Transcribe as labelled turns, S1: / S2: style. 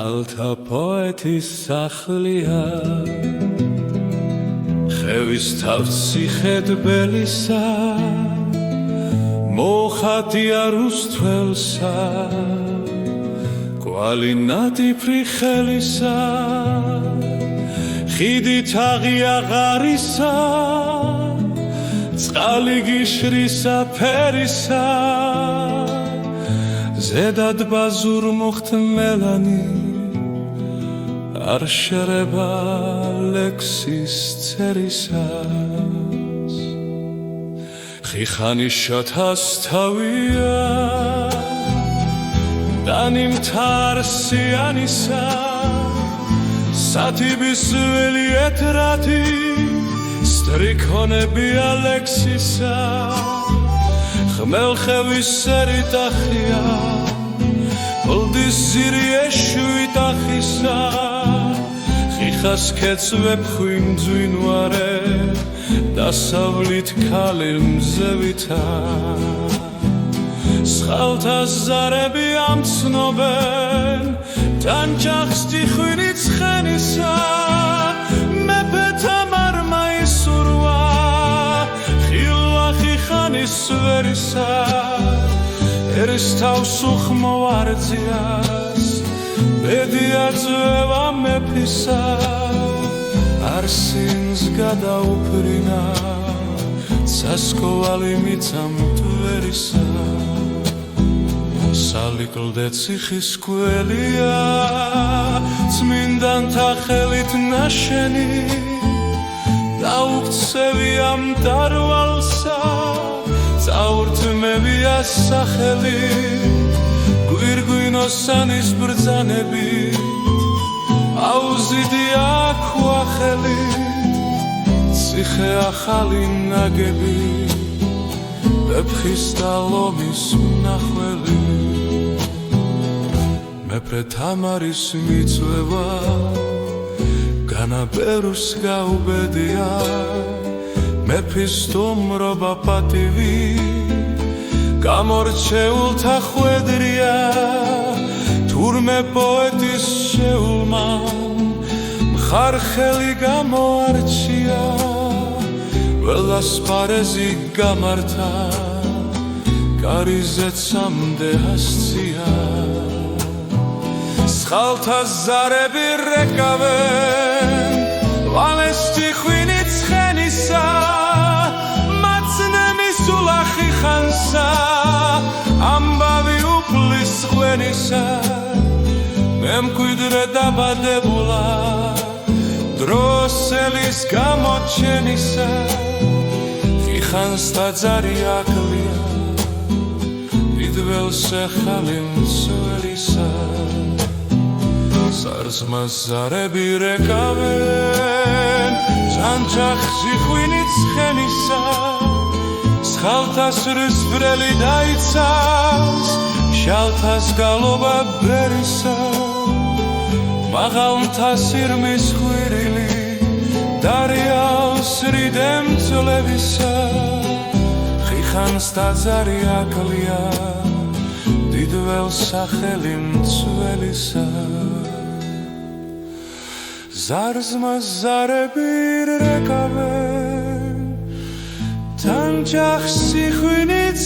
S1: წყალთა პოეტის სახლია ხევის თავციხედ ბელისა მოხატია რუსთველსა კვალი ნატიფრი ხელისა ხიდით აღიაღარისა წყალი გიშრისა ფერისა ზედად ბაზურ მოხტმელანი არ შერება ლექსის წერისას ხიხანი შოთას თავია დანიმთარსიანისა სათიბის ველი ეთრათი სტრიქონები ალექსისა ხმელხევის სერიტახია ოლდის სირიეშვიტახისა ხიხას ქეცვებ ხვიმძვინვარე დასავლით ქალი მზევითა სხალთა ზარები ამცნობენ ტანჯახს ტიხვინი ცხენისა მეფეთა მარმაისურვა ხილვა ხიხანის ვერისა ერისთავს უხმოვარძიას ბედია ძვევა მეფისა არსინს გადაუფრინა ცასკოვალი მიწამ თვერისა სალიკლდე ციხის კველია წმინდანთა ხელით ნაშენი დაუქცევია მდარვალსა წაურთმევია სახელი გვირგვინოსანის ბრძანებით აუზიდია ქვახელი ციხე ახალი ნაგები ვეფხის და ლომის მნახველი მეფე თამარის მიწვევა განაბერუს გაუბედია მეფის სტუმრობა პატივი გამორჩეულთა ხვედრია თურმე პოეტის შეულმა მხარხელი გამოარჩია ველასპარეზი გამართა კარიზე ცამდე ასწია სხალთა ზარები რეკავენ ვალეს ტიხვინი ცხენისა მაცნემის ულახი ხანსა ამბავი უფლის ხვენისა მემკვიდრე დაბადებულა დროსელის გამოჩენისა ხიხანს ტაძარი აკლია დიდველსე ხალი მცველისა სარზმას ზარები რეკავენ ჯანჯახში ხვინი ცხენისა სხალთას რისფრელი დაიცავს შალთას გალობა ბერისა მაღალმთა სირმის ხვირილი დარიავს რიდემწლებისა ხიხანს ტაძარი აკლია დიდველ სახელი მცველისა ზარზმას ზარები რეკავენ ჯანჯახში ხვინიც